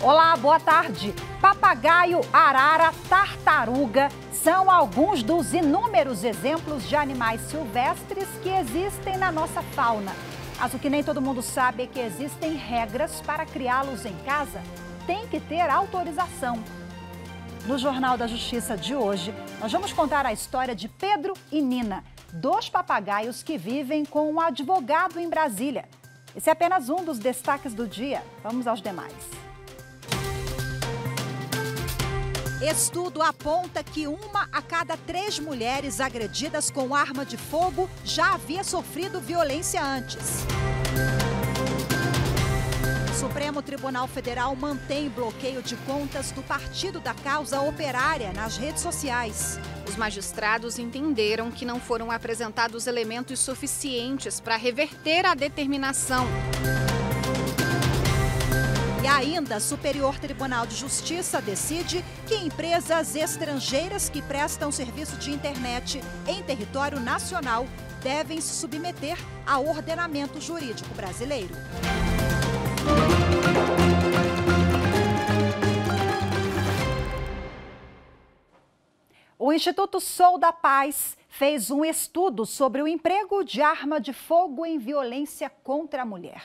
Olá, boa tarde. Papagaio, arara, tartaruga são alguns dos inúmeros exemplos de animais silvestres que existem na nossa fauna. Mas o que nem todo mundo sabe é que existem regras para criá-los em casa. Tem que ter autorização. No Jornal da Justiça de hoje, nós vamos contar a história de Pedro e Nina, dois papagaios que vivem com um advogado em Brasília. Esse é apenas um dos destaques do dia. Vamos aos demais. Estudo aponta que 1 a cada 3 mulheres agredidas com arma de fogo já havia sofrido violência antes. O Supremo Tribunal Federal mantém bloqueio de contas do Partido da Causa Operária nas redes sociais. Os magistrados entenderam que não foram apresentados elementos suficientes para reverter a determinação. E ainda, Superior Tribunal de Justiça decide que empresas estrangeiras que prestam serviço de internet em território nacional devem se submeter ao ordenamento jurídico brasileiro. O Instituto Sou da Paz fez um estudo sobre o emprego de arma de fogo em violência contra a mulher.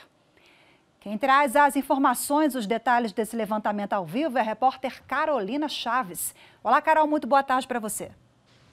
Quem traz as informações, os detalhes desse levantamento ao vivo é a repórter Carolina Chaves. Olá, Carol, muito boa tarde para você.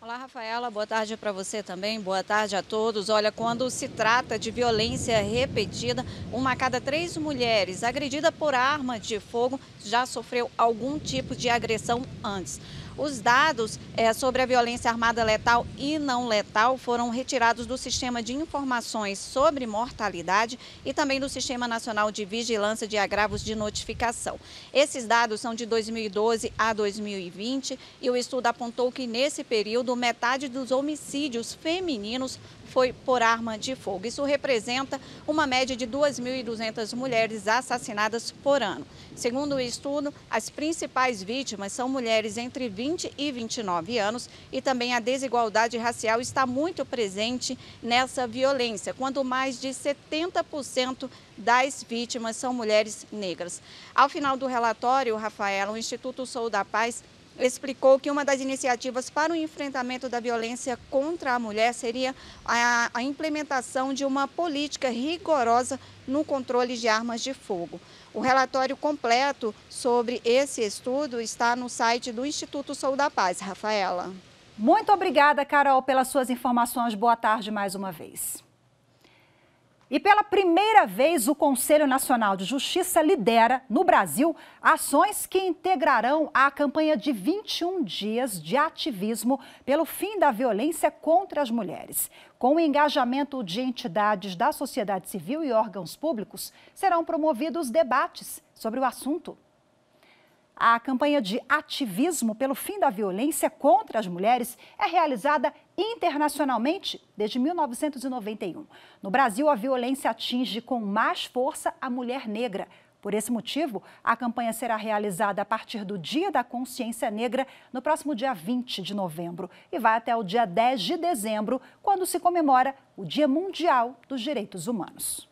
Olá, Rafaela, boa tarde para você também, boa tarde a todos. Olha, quando se trata de violência repetida, 1 a cada 3 mulheres agredida por arma de fogo já sofreu algum tipo de agressão antes. Os dados sobre a violência armada letal e não letal foram retirados do Sistema de Informações sobre Mortalidade e também do Sistema Nacional de Vigilância de Agravos de Notificação. Esses dados são de 2012 a 2020 e o estudo apontou que nesse período metade dos homicídios femininos foi por arma de fogo. Isso representa uma média de 2.200 mulheres assassinadas por ano. Segundo o estudo, as principais vítimas são mulheres entre 20 e 29 anos e também a desigualdade racial está muito presente nessa violência, quando mais de 70% das vítimas são mulheres negras. Ao final do relatório, Rafaela, o Instituto Sou da Paz explicou que uma das iniciativas para o enfrentamento da violência contra a mulher seria a implementação de uma política rigorosa no controle de armas de fogo. O relatório completo sobre esse estudo está no site do Instituto Sou da Paz. Rafaela. Muito obrigada, Carol, pelas suas informações. Boa tarde mais uma vez. E pela primeira vez, o Conselho Nacional de Justiça lidera, no Brasil, ações que integrarão a campanha de 21 dias de ativismo pelo fim da violência contra as mulheres. Com o engajamento de entidades da sociedade civil e órgãos públicos, serão promovidos debates sobre o assunto. A campanha de ativismo pelo fim da violência contra as mulheres é realizada internacionalmente desde 1991. No Brasil, a violência atinge com mais força a mulher negra. Por esse motivo, a campanha será realizada a partir do Dia da Consciência Negra, no próximo dia 20 de novembro, e vai até o dia 10 de dezembro, quando se comemora o Dia Mundial dos Direitos Humanos.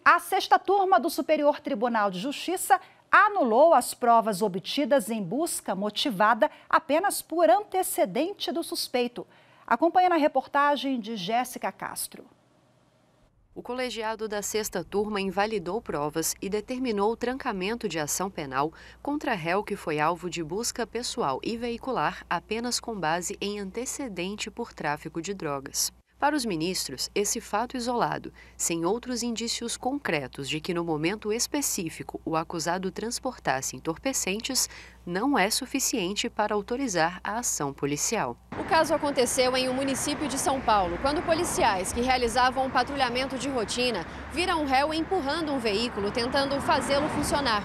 A 6ª turma do Superior Tribunal de Justiça anulou as provas obtidas em busca motivada apenas por antecedente do suspeito. Acompanhe na reportagem de Jéssica Castro. O colegiado da 6ª turma invalidou provas e determinou o trancamento de ação penal contra réu que foi alvo de busca pessoal e veicular apenas com base em antecedente por tráfico de drogas. Para os ministros, esse fato isolado, sem outros indícios concretos de que no momento específico o acusado transportasse entorpecentes, não é suficiente para autorizar a ação policial. O caso aconteceu em um município de São Paulo, quando policiais que realizavam um patrulhamento de rotina viram o réu empurrando um veículo, tentando fazê-lo funcionar.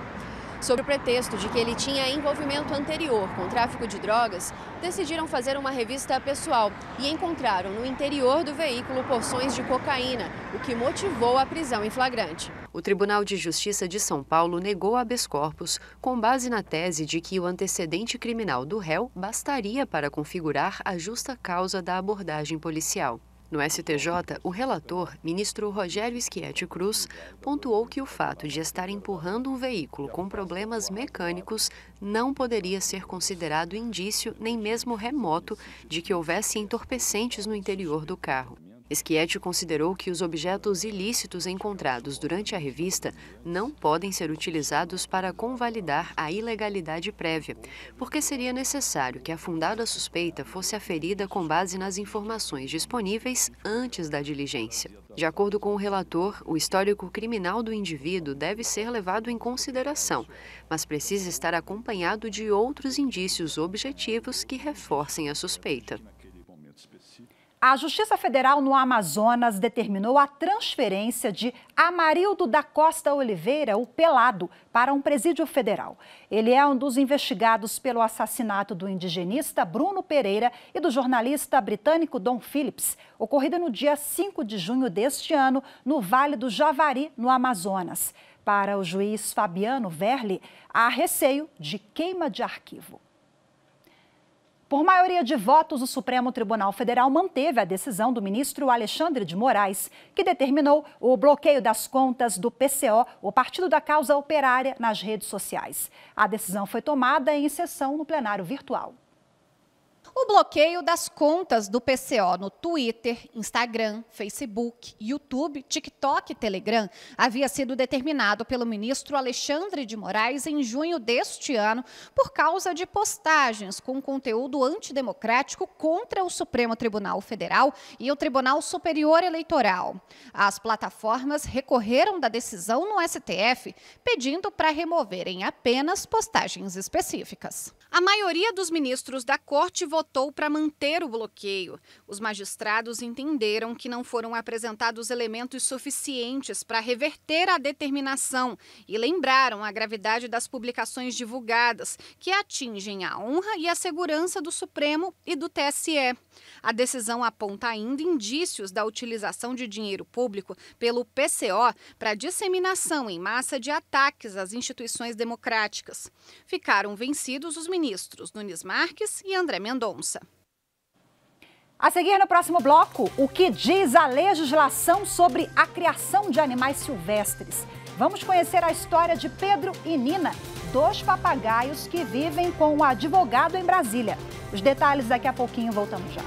Sob o pretexto de que ele tinha envolvimento anterior com tráfico de drogas, decidiram fazer uma revista pessoal e encontraram no interior do veículo porções de cocaína, o que motivou a prisão em flagrante. O Tribunal de Justiça de São Paulo negou habeas corpus com base na tese de que o antecedente criminal do réu bastaria para configurar a justa causa da abordagem policial. No STJ, o relator, ministro Rogério Schietti Cruz, pontuou que o fato de estar empurrando um veículo com problemas mecânicos não poderia ser considerado indício, nem mesmo remoto, de que houvesse entorpecentes no interior do carro. Schietti considerou que os objetos ilícitos encontrados durante a revista não podem ser utilizados para convalidar a ilegalidade prévia, porque seria necessário que a fundada suspeita fosse aferida com base nas informações disponíveis antes da diligência. De acordo com o relator, o histórico criminal do indivíduo deve ser levado em consideração, mas precisa estar acompanhado de outros indícios objetivos que reforcem a suspeita. A Justiça Federal no Amazonas determinou a transferência de Amarildo da Costa Oliveira, o Pelado, para um presídio federal. Ele é um dos investigados pelo assassinato do indigenista Bruno Pereira e do jornalista britânico Dom Phillips, ocorrido no dia 5 de junho deste ano, no Vale do Javari, no Amazonas. Para o juiz Fabiano Verli, há receio de queima de arquivo. Por maioria de votos, o Supremo Tribunal Federal manteve a decisão do ministro Alexandre de Moraes, que determinou o bloqueio das contas do PCO, o Partido da Causa Operária, nas redes sociais. A decisão foi tomada em sessão no plenário virtual. O bloqueio das contas do PCO no Twitter, Instagram, Facebook, YouTube, TikTok e Telegram havia sido determinado pelo ministro Alexandre de Moraes em junho deste ano por causa de postagens com conteúdo antidemocrático contra o Supremo Tribunal Federal e o Tribunal Superior Eleitoral. As plataformas recorreram da decisão no STF, pedindo para removerem apenas postagens específicas. A maioria dos ministros da Corte votou para manter o bloqueio. Os magistrados entenderam que não foram apresentados elementos suficientes para reverter a determinação e lembraram a gravidade das publicações divulgadas, que atingem a honra e a segurança do Supremo e do TSE. A decisão aponta ainda indícios da utilização de dinheiro público pelo PCO para disseminação em massa de ataques às instituições democráticas. Ficaram vencidos os ministros Nunes Marques e André Mendonça. A seguir, no próximo bloco, o que diz a legislação sobre a criação de animais silvestres. Vamos conhecer a história de Pedro e Nina, dois papagaios que vivem com um advogado em Brasília. Os detalhes daqui a pouquinho, voltamos já.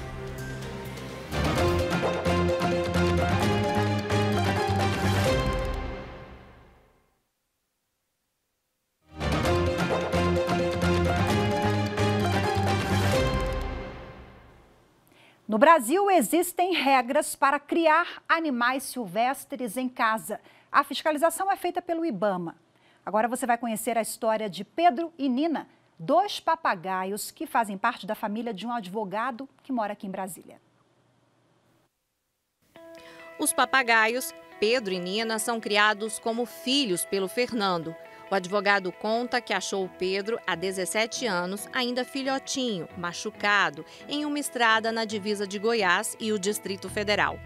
No Brasil, existem regras para criar animais silvestres em casa. A fiscalização é feita pelo IBAMA. Agora você vai conhecer a história de Pedro e Nina, dois papagaios que fazem parte da família de um advogado que mora aqui em Brasília. Os papagaios, Pedro e Nina, são criados como filhos pelo Fernando. O advogado conta que achou o Pedro, há 17 anos, ainda filhotinho, machucado, em uma estrada na divisa de Goiás e o Distrito Federal.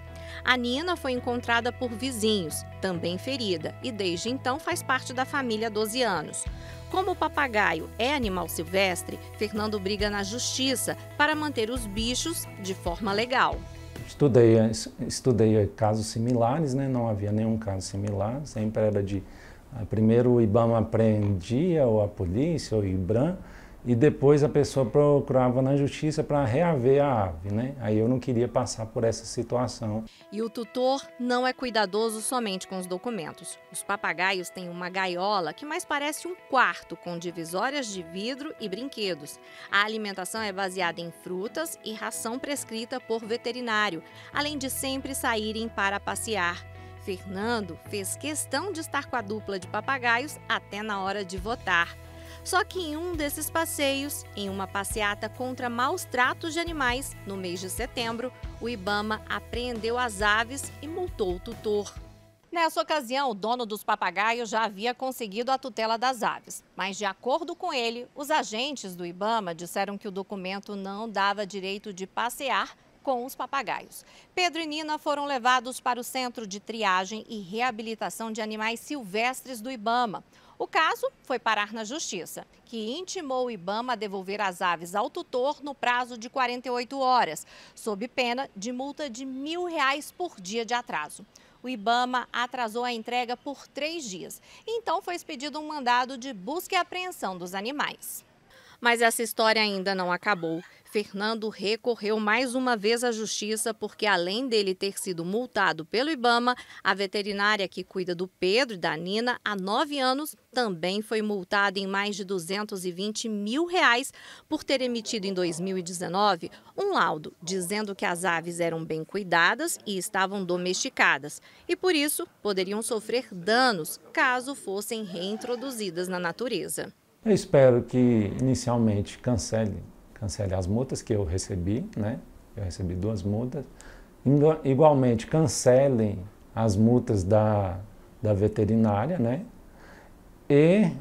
A Nina foi encontrada por vizinhos, também ferida, e desde então faz parte da família há 12 anos. Como o papagaio é animal silvestre, Fernando briga na justiça para manter os bichos de forma legal. Estudei casos similares, né? Não havia nenhum caso similar, sempre era de... Primeiro o IBAMA prendia, ou a polícia, ou o IBRAM, e depois a pessoa procurava na justiça para reaver a ave, né? Aí eu não queria passar por essa situação. E o tutor não é cuidadoso somente com os documentos. Os papagaios têm uma gaiola que mais parece um quarto, com divisórias de vidro e brinquedos. A alimentação é baseada em frutas e ração prescrita por veterinário, além de sempre saírem para passear. Fernando fez questão de estar com a dupla de papagaios até na hora de votar. Só que em um desses passeios, em uma passeata contra maus tratos de animais, no mês de setembro, o IBAMA apreendeu as aves e multou o tutor. Nessa ocasião, o dono dos papagaios já havia conseguido a tutela das aves. Mas, de acordo com ele, os agentes do IBAMA disseram que o documento não dava direito de passear com os papagaios. Pedro e Nina foram levados para o Centro de Triagem e Reabilitação de Animais Silvestres do IBAMA. O caso foi parar na Justiça, que intimou o IBAMA a devolver as aves ao tutor no prazo de 48 horas, sob pena de multa de R$ 1.000 por dia de atraso. O IBAMA atrasou a entrega por 3 dias. Então foi expedido um mandado de busca e apreensão dos animais. Mas essa história ainda não acabou. Fernando recorreu mais uma vez à Justiça porque, além dele ter sido multado pelo IBAMA, a veterinária que cuida do Pedro e da Nina há 9 anos também foi multada em mais de R$ 220 mil por ter emitido em 2019 um laudo dizendo que as aves eram bem cuidadas e estavam domesticadas e, por isso, poderiam sofrer danos caso fossem reintroduzidas na natureza. Eu espero que inicialmente cancele as multas que eu recebi, né? Eu recebi 2 multas. Igualmente cancelem as multas da veterinária, né? E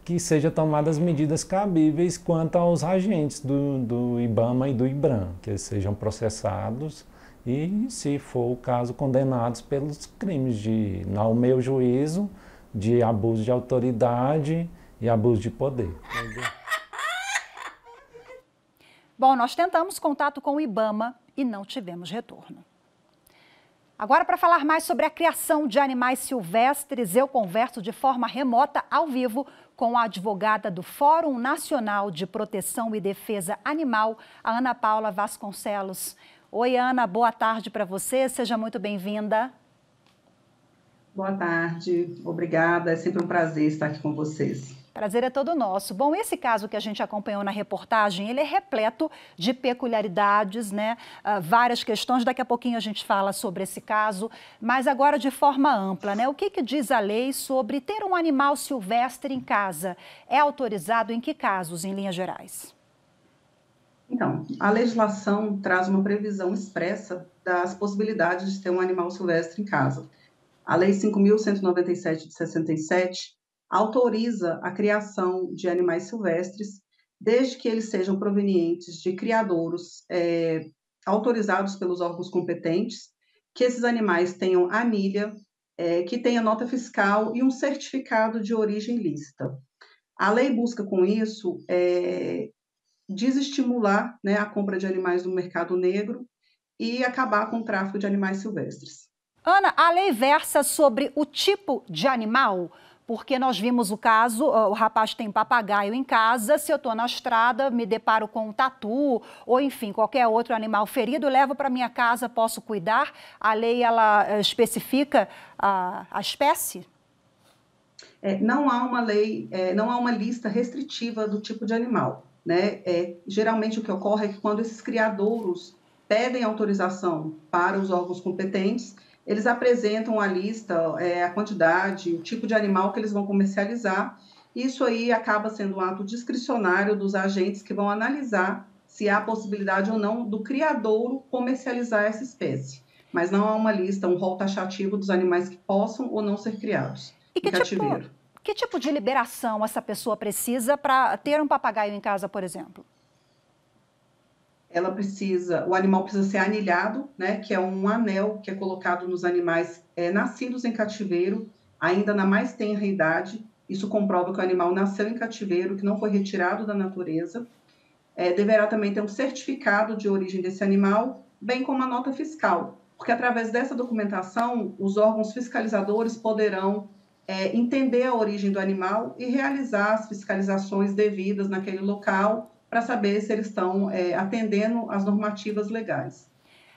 que sejam tomadas medidas cabíveis quanto aos agentes do IBAMA e do IBRAM, que eles sejam processados e, se for o caso, condenados pelos crimes de, ao meu juízo, de abuso de autoridade e abuso de poder. Bom, nós tentamos contato com o IBAMA e não tivemos retorno. Agora, para falar mais sobre a criação de animais silvestres, eu converso de forma remota, ao vivo, com a advogada do Fórum Nacional de Proteção e Defesa Animal, a Ana Paula Vasconcelos. Oi, Ana, boa tarde para você, seja muito bem-vinda. Boa tarde, obrigada, é sempre um prazer estar aqui com vocês. Prazer é todo nosso. Bom, esse caso que a gente acompanhou na reportagem, ele é repleto de peculiaridades, né? Várias questões, daqui a pouquinho a gente fala sobre esse caso, mas agora de forma ampla, né? O que diz a lei sobre ter um animal silvestre em casa? É autorizado em que casos, em linhas gerais? Então, a legislação traz uma previsão expressa das possibilidades de ter um animal silvestre em casa. A Lei 5.197 de 67 autoriza a criação de animais silvestres, desde que eles sejam provenientes de criadouros autorizados pelos órgãos competentes, que esses animais tenham anilha, que tenha nota fiscal e um certificado de origem lícita. A lei busca, com isso, desestimular, né, a compra de animais no mercado negro e acabar com o tráfico de animais silvestres. Ana, a lei versa sobre o tipo de animal? Porque nós vimos o caso, o rapaz tem papagaio em casa, se eu estou na estrada, me deparo com um tatu, ou enfim, qualquer outro animal ferido, levo para minha casa, posso cuidar? A lei, ela especifica a espécie? Não há uma lei, não há uma lista restritiva do tipo de animal, né? Geralmente o que ocorre é que quando esses criadouros pedem autorização para os órgãos competentes, eles apresentam a lista, a quantidade, o tipo de animal que eles vão comercializar. Isso aí acaba sendo um ato discricionário dos agentes que vão analisar se há possibilidade ou não do criadouro comercializar essa espécie. Mas não há uma lista, um rol taxativo dos animais que possam ou não ser criados em cativeiro. Que tipo de liberação essa pessoa precisa para ter um papagaio em casa, por exemplo? O animal precisa ser anilhado, né, que é um anel que é colocado nos animais nascidos em cativeiro, ainda na mais tenra idade. Isso comprova que o animal nasceu em cativeiro, que não foi retirado da natureza. Deverá também ter um certificado de origem desse animal, bem como a nota fiscal, porque através dessa documentação, os órgãos fiscalizadores poderão entender a origem do animal e realizar as fiscalizações devidas naquele local, para saber se eles estão atendendo às normativas legais.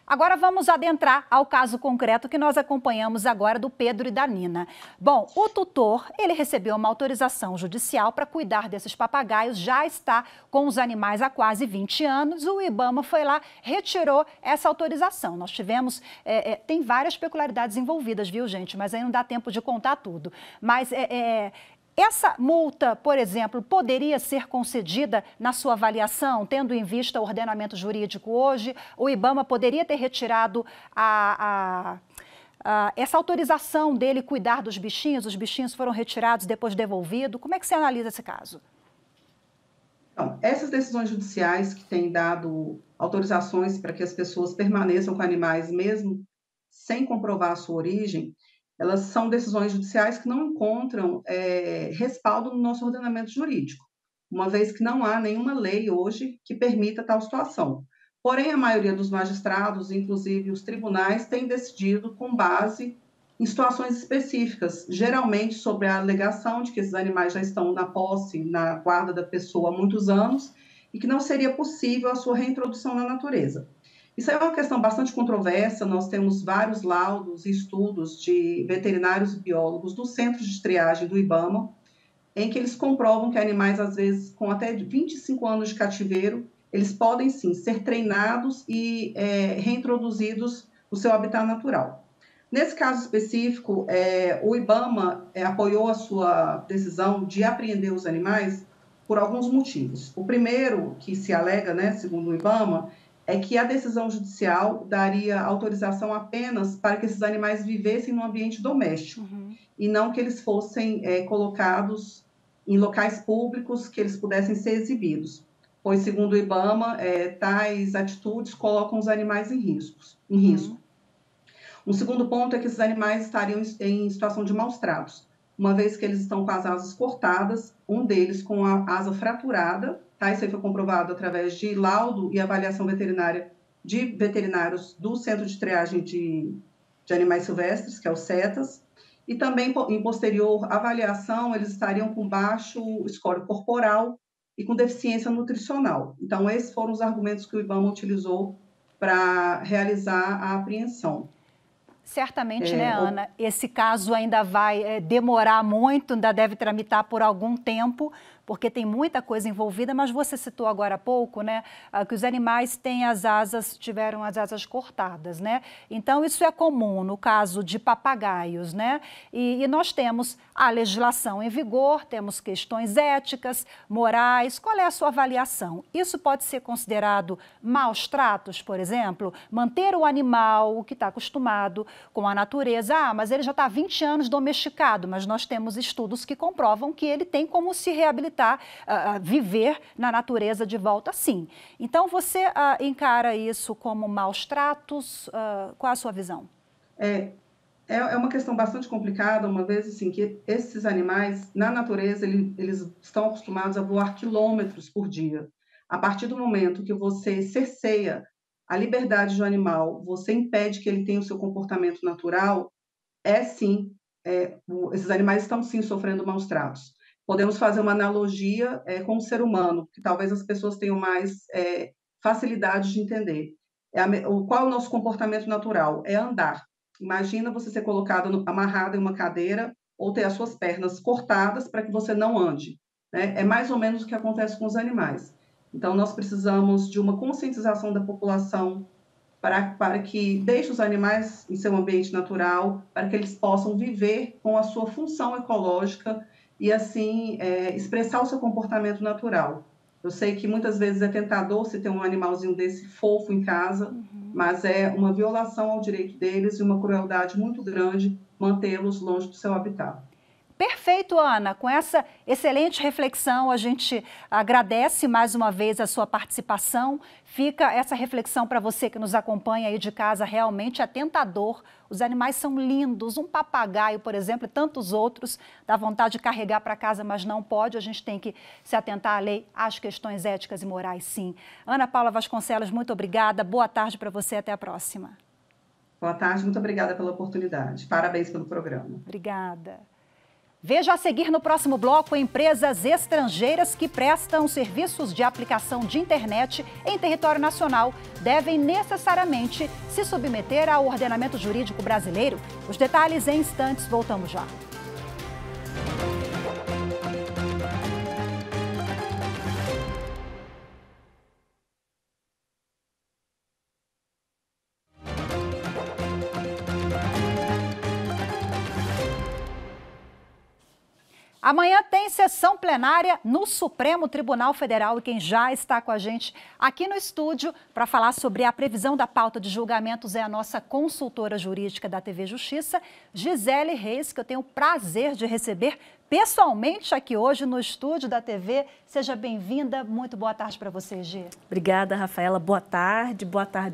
Agora vamos adentrar ao caso concreto que nós acompanhamos agora do Pedro e da Nina. Bom, o tutor, ele recebeu uma autorização judicial para cuidar desses papagaios, já está com os animais há quase 20 anos, o IBAMA foi lá, retirou essa autorização. Nós tivemos, tem várias peculiaridades envolvidas, viu gente, mas aí não dá tempo de contar tudo. Mas essa multa, por exemplo, poderia ser concedida na sua avaliação, tendo em vista o ordenamento jurídico hoje? O IBAMA poderia ter retirado essa autorização dele cuidar dos bichinhos? Os bichinhos foram retirados, depois devolvidos. Como é que você analisa esse caso? Então, essas decisões judiciais que têm dado autorizações para que as pessoas permaneçam com animais mesmo sem comprovar a sua origem, elas são decisões judiciais que não encontram respaldo no nosso ordenamento jurídico, uma vez que não há nenhuma lei hoje que permita tal situação. Porém, a maioria dos magistrados, inclusive os tribunais, têm decidido com base em situações específicas, geralmente sobre a alegação de que esses animais já estão na posse, na guarda da pessoa há muitos anos e que não seria possível a sua reintrodução na natureza. Isso é uma questão bastante controversa, nós temos vários laudos e estudos de veterinários e biólogos dos centros de triagem do IBAMA, em que eles comprovam que animais, às vezes, com até 25 anos de cativeiro, eles podem, sim, ser treinados e reintroduzidos no seu habitat natural. Nesse caso específico, o IBAMA apoiou a sua decisão de apreender os animais por alguns motivos. O primeiro que se alega, né, segundo o IBAMA, é que a decisão judicial daria autorização apenas para que esses animais vivessem no ambiente doméstico, e não que eles fossem colocados em locais públicos que eles pudessem ser exibidos, pois, segundo o IBAMA, tais atitudes colocam os animais em risco. Um segundo ponto é que esses animais estariam em situação de maus tratos, uma vez que eles estão com as asas cortadas, um deles com a asa fraturada. Isso aí foi comprovado através de laudo e avaliação veterinária de veterinários do Centro de Triagem de Animais Silvestres, que é o CETAS, e também, em posterior avaliação, eles estariam com baixo score corporal e com deficiência nutricional. Então, esses foram os argumentos que o IBAMA utilizou para realizar a apreensão. Certamente, né, Ana? Esse caso ainda vai demorar muito, ainda deve tramitar por algum tempo, porque tem muita coisa envolvida, mas você citou agora há pouco, né, que os animais tiveram as asas cortadas, né? Então, isso é comum no caso de papagaios, né? E nós temos a legislação em vigor, temos questões éticas, morais. Qual é a sua avaliação? Isso pode ser considerado maus tratos, por exemplo? Manter o animal, o que está acostumado com a natureza, mas ele já está há 20 anos domesticado, mas nós temos estudos que comprovam que ele tem como se reabilitar, viver na natureza de volta, sim. Então, você encara isso como maus tratos? Qual a sua visão? É uma questão bastante complicada, uma vez assim, que esses animais, na natureza, eles estão acostumados a voar quilômetros por dia. A partir do momento que você cerceia a liberdade do animal, você impede que ele tenha o seu comportamento natural, esses animais estão sim sofrendo maus tratos. Podemos fazer uma analogia com o ser humano, que talvez as pessoas tenham mais facilidade de entender. Qual é o nosso comportamento natural? É andar. Imagina você ser colocado, amarrado em uma cadeira ou ter as suas pernas cortadas para que você não ande, né? É mais ou menos o que acontece com os animais. Então, nós precisamos de uma conscientização da população para que deixe os animais em seu ambiente natural, para que eles possam viver com a sua função ecológica e, assim, expressar o seu comportamento natural. Eu sei que muitas vezes é tentador se ter um animalzinho desse fofo em casa, mas é uma violação ao direito deles e uma crueldade muito grande mantê-los longe do seu habitat. Perfeito, Ana. Com essa excelente reflexão, a gente agradece mais uma vez a sua participação. Fica essa reflexão para você que nos acompanha aí de casa. Realmente é tentador. Os animais são lindos. Um papagaio, por exemplo, e tantos outros, dá vontade de carregar para casa, mas não pode. A gente tem que se atentar à lei, às questões éticas e morais, sim. Ana Paula Vasconcelos, muito obrigada. Boa tarde para você. Até a próxima. Boa tarde. Muito obrigada pela oportunidade. Parabéns pelo programa. Obrigada. Veja a seguir no próximo bloco empresas estrangeiras que prestam serviços de aplicação de internet em território nacional devem necessariamente se submeter ao ordenamento jurídico brasileiro. Os detalhes em instantes, voltamos já. Amanhã tem sessão plenária no Supremo Tribunal Federal e quem já está com a gente aqui no estúdio para falar sobre a previsão da pauta de julgamentos é a nossa consultora jurídica da TV Justiça, Gisele Reis, que eu tenho o prazer de receber pessoalmente aqui hoje no estúdio da TV. Seja bem-vinda, muito boa tarde para você, Gê. Obrigada, Rafaela. Boa tarde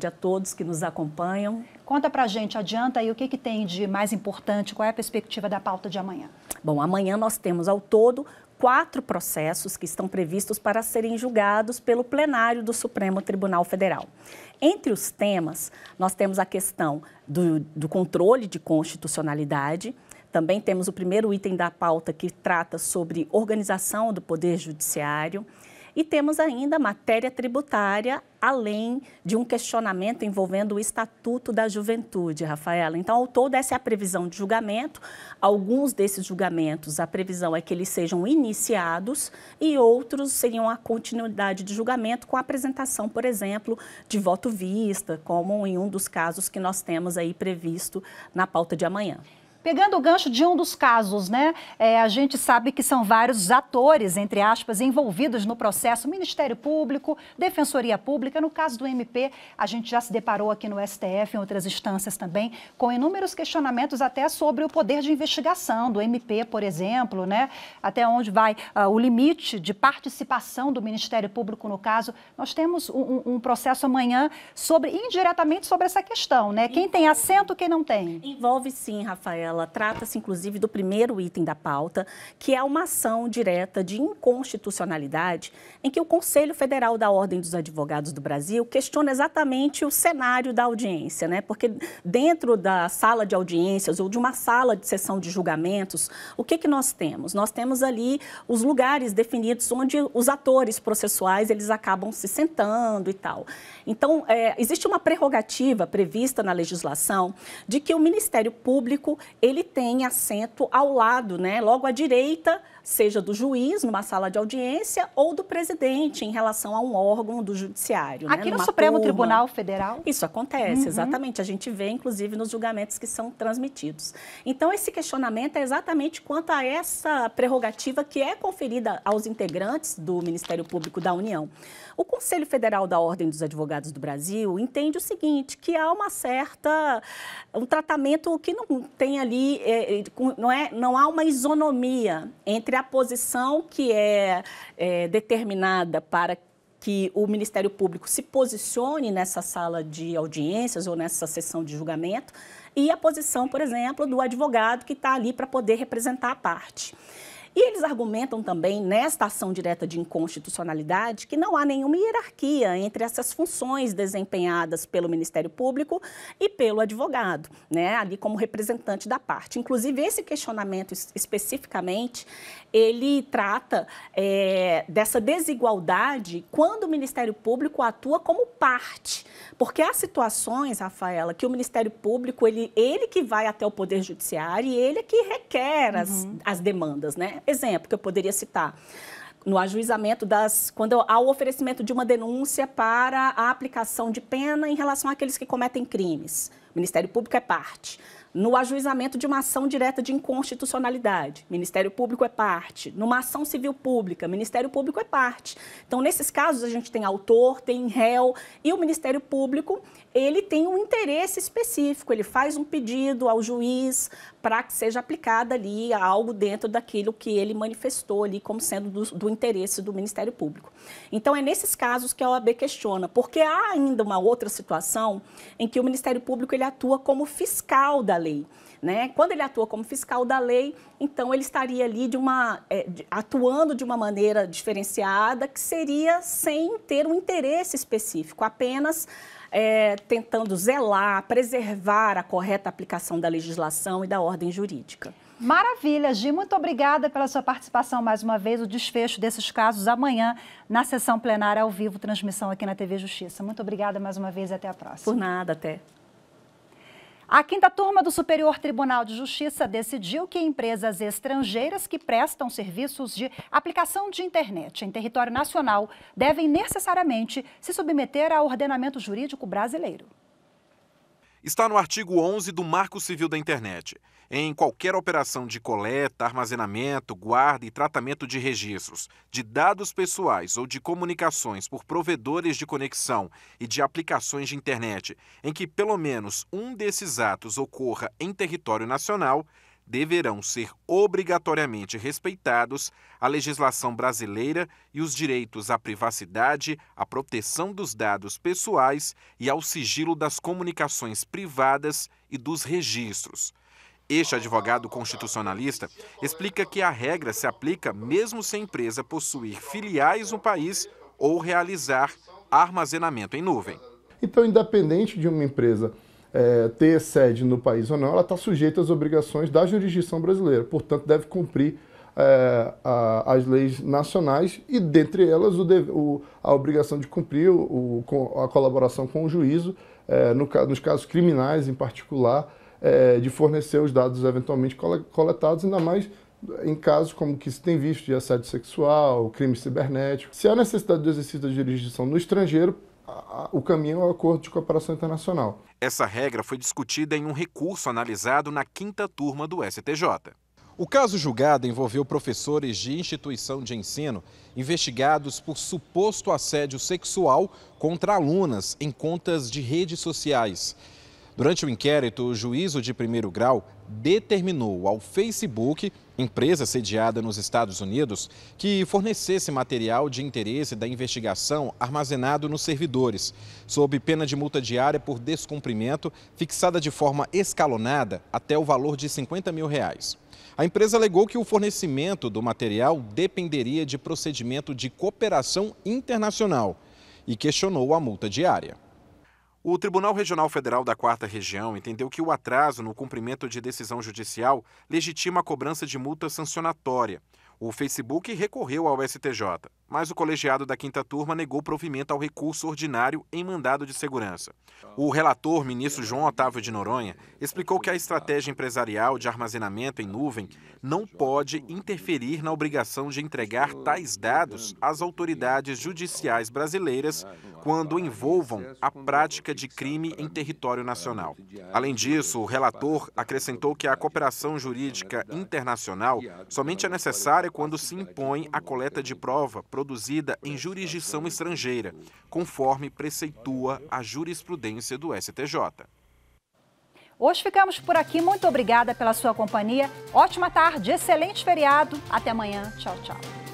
a todos que nos acompanham. Conta pra gente, adianta aí o que tem de mais importante, qual é a perspectiva da pauta de amanhã? Bom, amanhã nós temos ao todo 4 processos que estão previstos para serem julgados pelo plenário do Supremo Tribunal Federal. Entre os temas, nós temos a questão do controle de constitucionalidade. Também temos o primeiro item da pauta que trata sobre organização do Poder Judiciário. E temos ainda matéria tributária, além de um questionamento envolvendo o Estatuto da Juventude, Rafaela. Então, ao todo, essa é a previsão de julgamento. Alguns desses julgamentos, a previsão é que eles sejam iniciados e outros seriam a continuidade de julgamento com a apresentação, por exemplo, de voto vista, como em um dos casos que nós temos aí previsto na pauta de amanhã. Pegando o gancho de um dos casos, né? A gente sabe que são vários atores, entre aspas, envolvidos no processo, Ministério Público, Defensoria Pública. No caso do MP, a gente já se deparou aqui no STF, em outras instâncias também, com inúmeros questionamentos até sobre o poder de investigação do MP, por exemplo, né? Até onde vai o limite de participação do Ministério Público no caso. Nós temos um processo amanhã indiretamente sobre essa questão, né? Quem tem assento, quem não tem. Envolve sim, Rafaela. Trata-se, inclusive, do primeiro item da pauta, que é uma ação direta de inconstitucionalidade, em que o Conselho Federal da Ordem dos Advogados do Brasil questiona exatamente o cenário da audiência, né? Porque dentro da sala de audiências ou de uma sala de sessão de julgamentos, o que nós temos? Nós temos ali os lugares definidos onde os atores processuais eles acabam se sentando e tal. Então, existe uma prerrogativa prevista na legislação de que o Ministério Público ele tem assento ao lado, né, logo à direita, seja do juiz numa sala de audiência ou do presidente em relação a um órgão do judiciário. Aqui né, no Supremo Tribunal Federal? Isso acontece, exatamente. A gente vê, inclusive, nos julgamentos que são transmitidos. Então, esse questionamento é exatamente quanto a essa prerrogativa que é conferida aos integrantes do Ministério Público da União. O Conselho Federal da Ordem dos Advogados do Brasil entende o seguinte, que há um tratamento que não tem ali, não há uma isonomia entre a posição que é determinada para que o Ministério Público se posicione nessa sala de audiências ou nessa sessão de julgamento e a posição, por exemplo, do advogado que está ali para poder representar a parte. E eles argumentam também, nesta ação direta de inconstitucionalidade, que não há nenhuma hierarquia entre essas funções desempenhadas pelo Ministério Público e pelo advogado, né, ali como representante da parte. Inclusive, esse questionamento especificamente, ele trata dessa desigualdade quando o Ministério Público atua como parte. Porque há situações, Rafaela, que o Ministério Público, ele que vai até o Poder Judiciário e ele que requer as demandas, né? Exemplo que eu poderia citar, no ajuizamento quando há o oferecimento de uma denúncia para a aplicação de pena em relação àqueles que cometem crimes. O Ministério Público é parte. No ajuizamento de uma ação direta de inconstitucionalidade, Ministério Público é parte. Numa ação civil pública, Ministério Público é parte. Então, nesses casos, a gente tem autor, tem réu, e o Ministério Público, ele tem um interesse específico, ele faz um pedido ao juiz para que seja aplicado ali algo dentro daquilo que ele manifestou ali como sendo do interesse do Ministério Público. Então, é nesses casos que a OAB questiona, porque há ainda uma outra situação em que o Ministério Público ele atua como fiscal da lei. Né? Quando ele atua como fiscal da lei, então ele estaria ali atuando de uma maneira diferenciada, que seria sem ter um interesse específico, apenas tentando zelar, preservar a correta aplicação da legislação e da ordem jurídica. Maravilha, Gi, muito obrigada pela sua participação mais uma vez, o desfecho desses casos amanhã na sessão plenária ao vivo, transmissão aqui na TV Justiça. Muito obrigada mais uma vez e até a próxima. Por nada, até. A 5ª turma do Superior Tribunal de Justiça decidiu que empresas estrangeiras que prestam serviços de aplicação de internet em território nacional devem necessariamente se submeter ao ordenamento jurídico brasileiro. Está no artigo 11 do Marco Civil da Internet. Em qualquer operação de coleta, armazenamento, guarda e tratamento de registros, de dados pessoais ou de comunicações por provedores de conexão e de aplicações de internet, em que pelo menos um desses atos ocorra em território nacional, deverão ser obrigatoriamente respeitados a legislação brasileira e os direitos à privacidade, à proteção dos dados pessoais e ao sigilo das comunicações privadas e dos registros. Este advogado constitucionalista explica que a regra se aplica mesmo se a empresa possuir filiais no país ou realizar armazenamento em nuvem. Então, independente de uma empresa ter sede no país ou não, ela está sujeita às obrigações da jurisdição brasileira, portanto, deve cumprir as leis nacionais e, dentre elas, a obrigação de cumprir a colaboração com o juízo, nos casos criminais em particular, de fornecer os dados eventualmente coletados, ainda mais em casos como que se tem visto de assédio sexual, crime cibernético. Se há necessidade do exercício da jurisdição no estrangeiro, o caminho é o acordo de cooperação internacional. Essa regra foi discutida em um recurso analisado na 5ª turma do STJ. O caso julgado envolveu professores de instituição de ensino investigados por suposto assédio sexual contra alunas em contas de redes sociais. Durante o inquérito, o juízo de primeiro grau determinou ao Facebook, empresa sediada nos Estados Unidos, que fornecesse material de interesse da investigação armazenado nos servidores, sob pena de multa diária por descumprimento, fixada de forma escalonada até o valor de R$50 mil. A empresa alegou que o fornecimento do material dependeria de procedimento de cooperação internacional e questionou a multa diária. O Tribunal Regional Federal da 4ª Região entendeu que o atraso no cumprimento de decisão judicial legitima a cobrança de multa sancionatória. O Facebook recorreu ao STJ, mas o colegiado da 5ª turma negou provimento ao recurso ordinário em mandado de segurança. O relator, ministro João Otávio de Noronha, explicou que a estratégia empresarial de armazenamento em nuvem não pode interferir na obrigação de entregar tais dados às autoridades judiciais brasileiras quando envolvam a prática de crime em território nacional. Além disso, o relator acrescentou que a cooperação jurídica internacional somente é necessária quando se impõe a coleta de prova produzida em jurisdição estrangeira, conforme preceitua a jurisprudência do STJ. Hoje ficamos por aqui. Muito obrigada pela sua companhia. Ótima tarde, excelente feriado. Até amanhã. Tchau, tchau.